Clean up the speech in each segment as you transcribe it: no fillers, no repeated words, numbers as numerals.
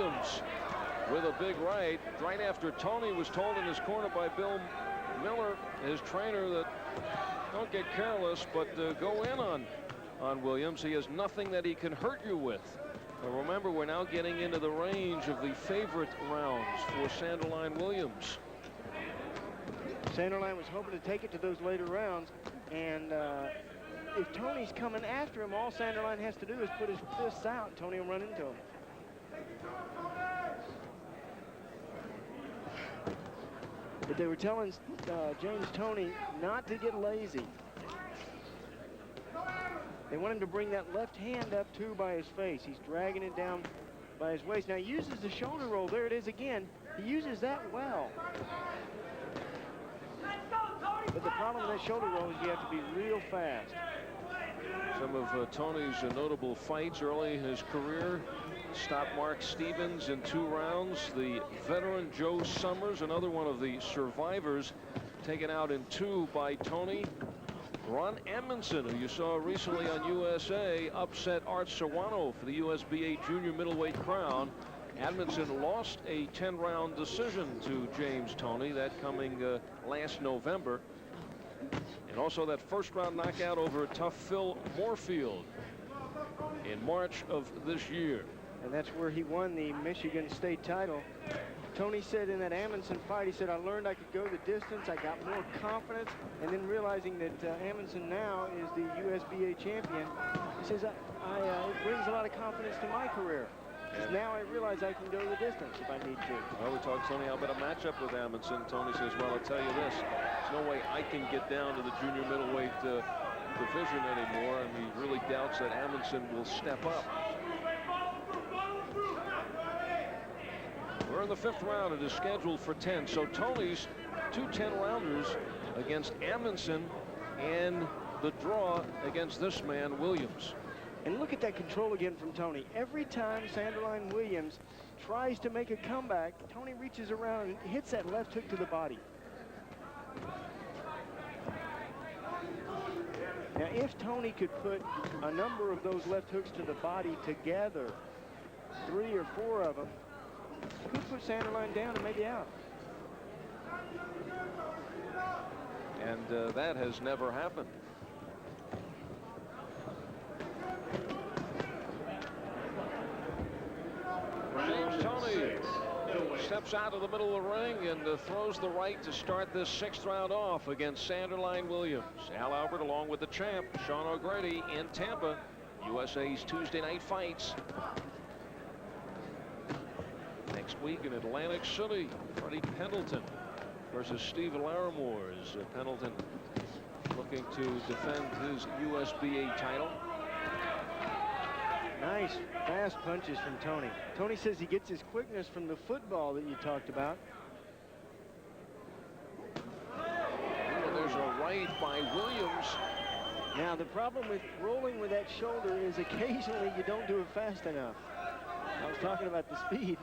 Williams with a big right after Toney was told in his corner by Bill Miller, his trainer, that don't get careless, but go in on Williams. He has nothing that he can hurt you with. But remember, we're now getting into the range of the favorite rounds for Sanderline Williams. Sanderline was hoping to take it to those later rounds, and if Toney's coming after him, all Sanderline has to do is put his fists out, and Toney will run into him. But they were telling James Toney not to get lazy. They want him to bring that left hand up, too, by his face. He's dragging it down by his waist. Now, he uses the shoulder roll. There it is again. He uses that well. But the problem with that shoulder roll is you have to be real fast. Some of Toney's notable fights early in his career stopped Mark Stevens in 2 rounds. The veteran Joe Summers, another one of the survivors, taken out in 2 by Toney. Ron Amundsen, who you saw recently on USA, upset Art Serrano for the USBA junior middleweight crown. Amundsen lost a 10-round decision to James Toney, that coming last November. And also that first-round knockout over tough Phil Moorfield in March of this year. And that's where he won the Michigan State title. Toney said in that Amundsen fight, he said, I learned I could go the distance, I got more confidence, and then realizing that Amundsen now is the USBA champion, he says, it brings a lot of confidence to my career. And now I realize I can go the distance if I need to. Well, we talked to Toney about a matchup with Amundsen. Toney says, well, I'll tell you this, there's no way I can get down to the junior middleweight division anymore, and he really doubts that Amundsen will step up. We're in the 5th round. It is scheduled for 10. So Toney's 2 10-rounders against Amundsen and the draw against this man, Williams. And look at that control again from Toney. Every time Sanderline Williams tries to make a comeback, Toney reaches around and hits that left hook to the body. Now, if Toney could put a number of those left hooks to the body together, 3 or 4 of them, could put Sanderline down and maybe out. And that has never happened. James Toney steps out of the middle of the ring and throws the right to start this 6th round off against Sanderline Williams. Al Albert along with the champ, Sean O'Grady, in Tampa, USA's Tuesday night fights. Next week in Atlantic City, Freddie Pendleton versus Steve Larimore, as Pendleton looking to defend his USBA title. Nice fast punches from Toney. Toney says he gets his quickness from the football that you talked about. And there's a right by Williams. Now the problem with rolling with that shoulder is occasionally you don't do it fast enough. I was talking about the speed.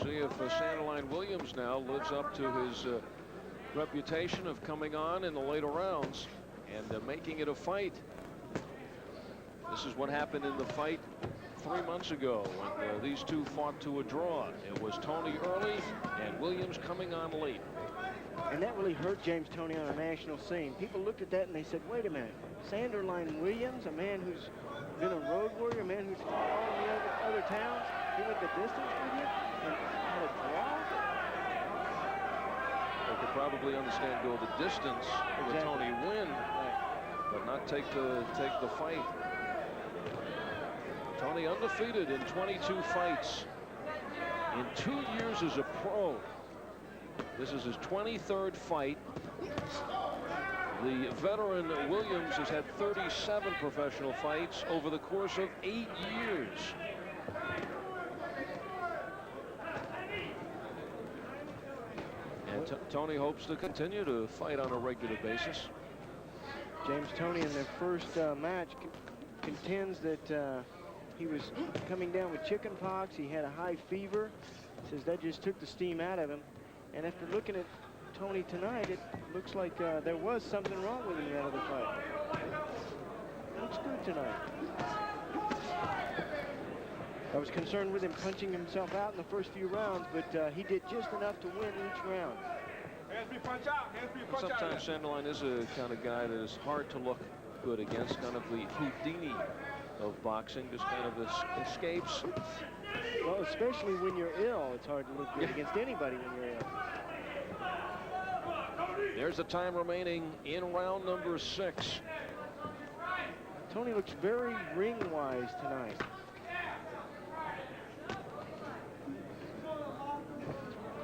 See if Sanderline Williams now lives up to his reputation of coming on in the later rounds and making it a fight. This is what happened in the fight 3 months ago when these two fought to a draw. It was Toney early and Williams coming on late. And that really hurt James Toney on a national scene. People looked at that and they said, wait a minute, Sanderline Williams, a man who's been a road warrior, a man who's fought all in the other towns, he went the distance with you and had a draw? They could probably understand go the distance with Toney win, but not take the fight. Toney undefeated in 22 fights. In 2 years as a pro. This is his 23rd fight. The veteran Williams has had 37 professional fights over the course of 8 years. And Toney hopes to continue to fight on a regular basis. James Toney in their first match contends that he was coming down with chicken pox. He had a high fever. Says that just took the steam out of him. And after looking at Toney tonight, it looks like there was something wrong with him in that other fight. looks good tonight. I was concerned with him punching himself out in the first few rounds, but he did just enough to win each round. Sometimes Sanderline is a kind of guy that is hard to look good against, kind of the Houdini of boxing, just kind of escapes. Well, especially when you're ill, it's hard to look good against anybody when you're ill. There's the time remaining in round number 6. Toney looks very ring-wise tonight.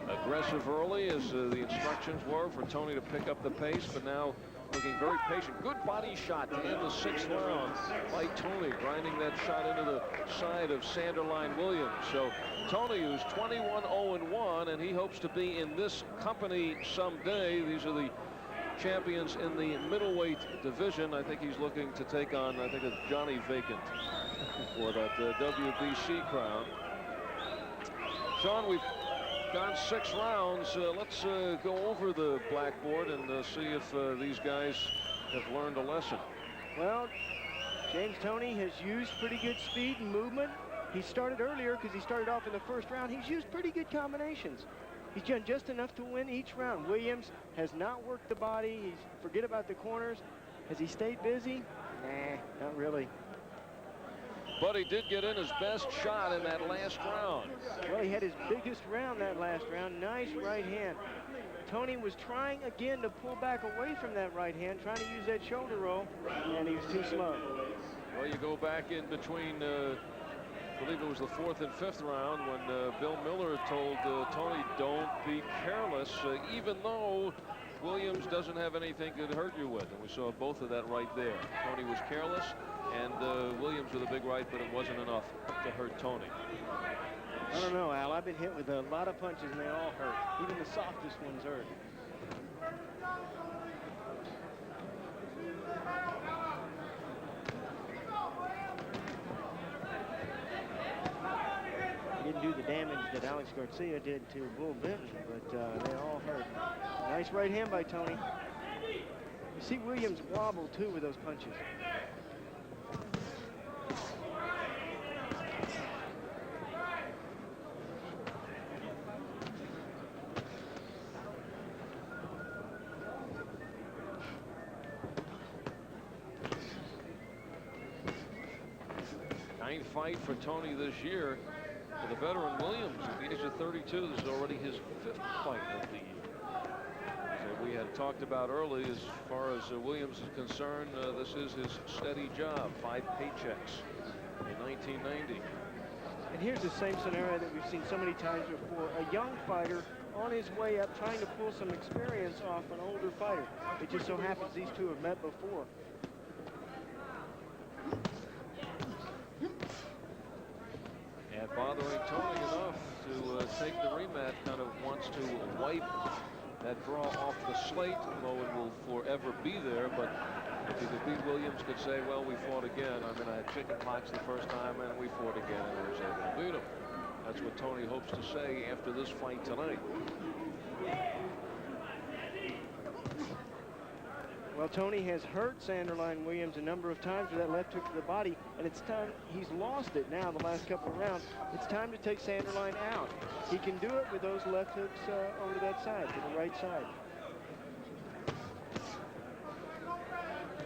Aggressive early, as the instructions were for Toney to pick up the pace, but now looking very patient. Good body shot to end the 6th round by Toney, grinding that shot into the side of Sanderline Williams. So Toney, who's 21-0-1, and he hopes to be in this company someday. These are the champions in the middleweight division. I think he's looking to take on, I think it's Johnny Vacant for that WBC crown. Sean, we've gone 6 rounds. Let's go over the blackboard and see if these guys have learned a lesson. Well, James Toney has used pretty good speed and movement. He started earlier because he started off in the first round. He's used pretty good combinations. He's done just enough to win each round. Williams has not worked the body. Forget about the corners. Has he stayed busy? Nah, not really. But he did get in his best shot in that last round. Well, he had his biggest round that last round. Nice right hand. Toney was trying again to pull back away from that right hand, trying to use that shoulder roll, and he was too slow. Well, you go back in between, I believe it was the 4th and 5th round when Bill Miller told Toney, don't be careless, even though Williams doesn't have anything to hurt you with. And we saw both of that right there. Toney was careless, and Williams with a big right, but it wasn't enough to hurt Toney. I don't know, Al. I've been hit with a lot of punches, and they all hurt. Even the softest ones hurt. He didn't do the damage that Alex Garcia did to Bull Benton, but they all hurt. Nice right hand by Toney. You see Williams wobble, too, with those punches. Ninth fight for Toney this year. For the veteran Williams, at the age of 32, this is already his 5th fight of the year. So we had talked about early, as far as Williams is concerned, this is his steady job, 5 paychecks in 1990. And here's the same scenario that we've seen so many times before. A young fighter on his way up, trying to pull some experience off an older fighter. It just so happens these two have met before. And bothering Toney enough to take the rematch, kind of wants to wipe that draw off the slate, although it will forever be there. But if he could beat Williams, could say, well, we fought again. I mean, I had chicken pox the first time, and we fought again, and I was able to beat him. That's what Toney hopes to say after this fight tonight. Well, Toney has hurt Sanderline Williams a number of times with that left hook to the body, and it's time. He's lost it now the last couple of rounds. It's time to take Sanderline out. He can do it with those left hooks over that side, to the right side.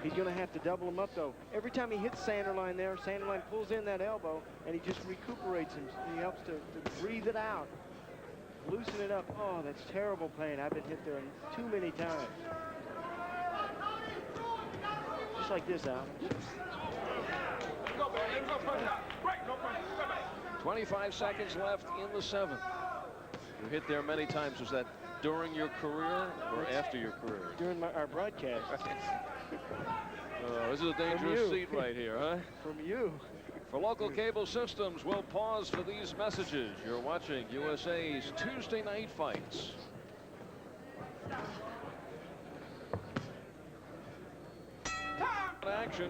He's going to have to double him up, though. Every time he hits Sanderline there, Sanderline pulls in that elbow, and he just recuperates him. He helps to breathe it out, loosen it up. Oh, that's terrible pain. I've been hit there too many times. Just like this, Al. 25 seconds left in the 7th. You hit there many times. Was that during your career or after your career? During our broadcast. This is a dangerous seat right here, huh? From you. For local cable systems, we'll pause for these messages. You're watching USA's Tuesday night fights. Action.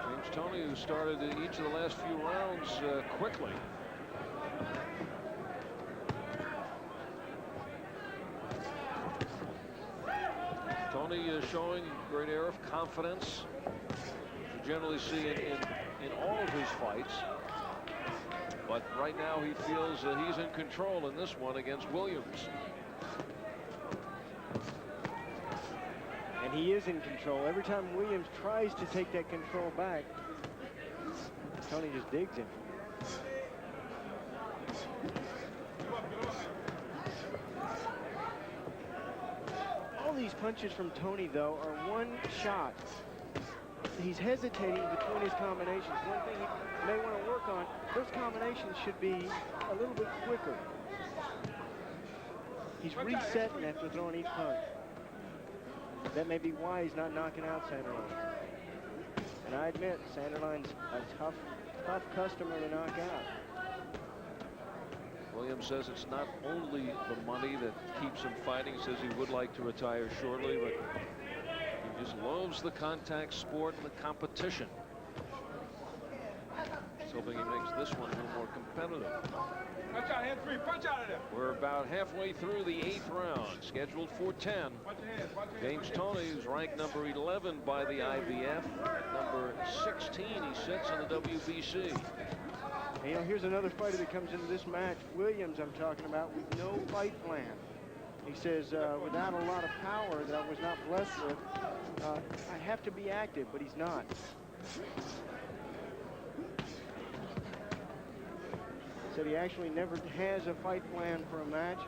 James Toney, who started in each of the last few rounds quickly. Toney is showing great air of confidence. generally see in all of his fights. But right now he feels he's in control in this one against Williams. And he is in control. Every time Williams tries to take that control back, Toney just digs him. All these punches from Toney, though, are one shot. He's hesitating between his combinations. One thing he may want to work on, those combinations should be a little bit quicker. He's resetting after throwing each punch. That may be why he's not knocking out Sanderline. And I admit, Sanderline's a tough customer to knock out. Williams says it's not only the money that keeps him fighting. He says he would like to retire shortly, but he just loves the contact sport and the competition. He's hoping he makes this one a little more competitive. Punch out, hand three, punch out of there. We're about halfway through the 8th round, scheduled for 10. James Toney is ranked number 11 by the IBF. At number 16, he sits in the WBC. You know, here's another fighter that comes into this match, Williams I'm talking about, with no fight plan. He says, without a lot of power that I was not blessed with, I have to be active, but he's not. Said he actually never has a fight plan for a match.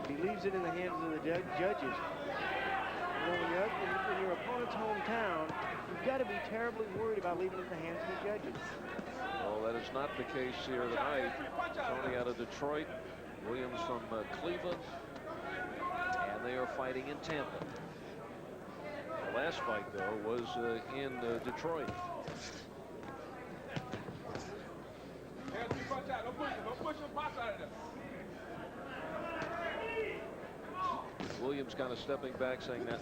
He leaves it in the hands of the judges. You know, when you're in your opponent's hometown, you've got to be terribly worried about leaving it in the hands of the judges. Well, that is not the case here tonight. Toney out of Detroit, Williams from Cleveland, and they are fighting in Tampa. The last fight, though, was in Detroit. Williams kind of stepping back, saying that,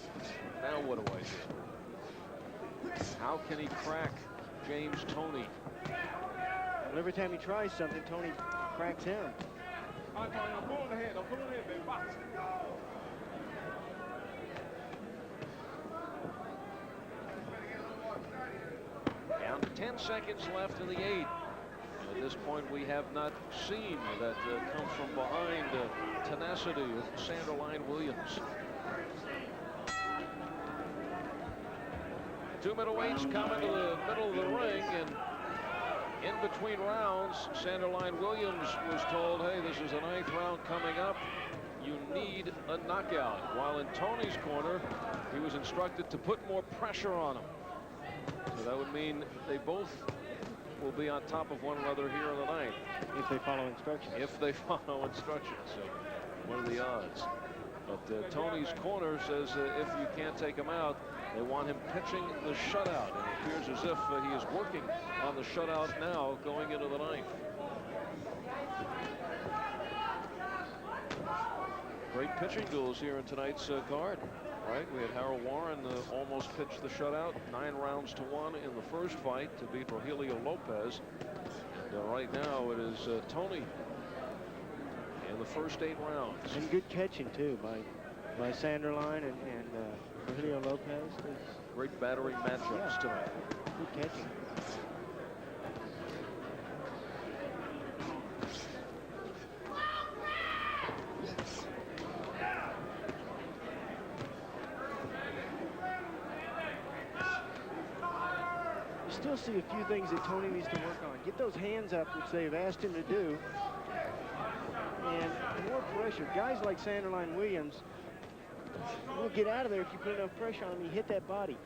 now what do I do? How can he crack James Toney? Well, every time he tries something, Toney cracks him. I'm pulling the head, I'm pulling the head, baby. Box. Down to 10 seconds left in the 8th. At this point, we have not seen that come from behind tenacity of Sanderline Williams. 2 middleweights come into the middle of the ring, and in between rounds, Sanderline Williams was told, hey, this is the 9th round coming up. You need a knockout. While in Toney's corner, he was instructed to put more pressure on him. So that would mean they both will be on top of one another here in the 9th. If they follow instructions. If they follow instructions. So what are the odds? But Toney's corner says if you can't take him out, they want him pitching the shutout. And it appears as if he is working on the shutout now going into the 9th. Great pitching duels here in tonight's card. Right, we had Harold Warren almost pitched the shutout, 9 rounds to 1 in the first fight to beat Rogelio Lopez. And right now it is Toney in the first 8 rounds. And good catching too by Sanderline and Rogelio Lopez. Great battering matchups tonight. Good catching. Still see a few things that Toney needs to work on. Get those hands up, which they've asked him to do, and more pressure. Guys like Sanderline Williams will get out of there if you put enough pressure on him. He hit that body.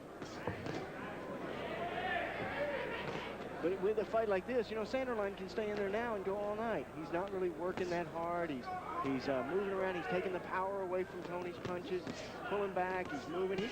But with a fight like this, you know, Sanderline can stay in there now and go all night. He's not really working that hard. He's moving around. He's taking the power away from Toney's punches. He's pulling back. He's moving.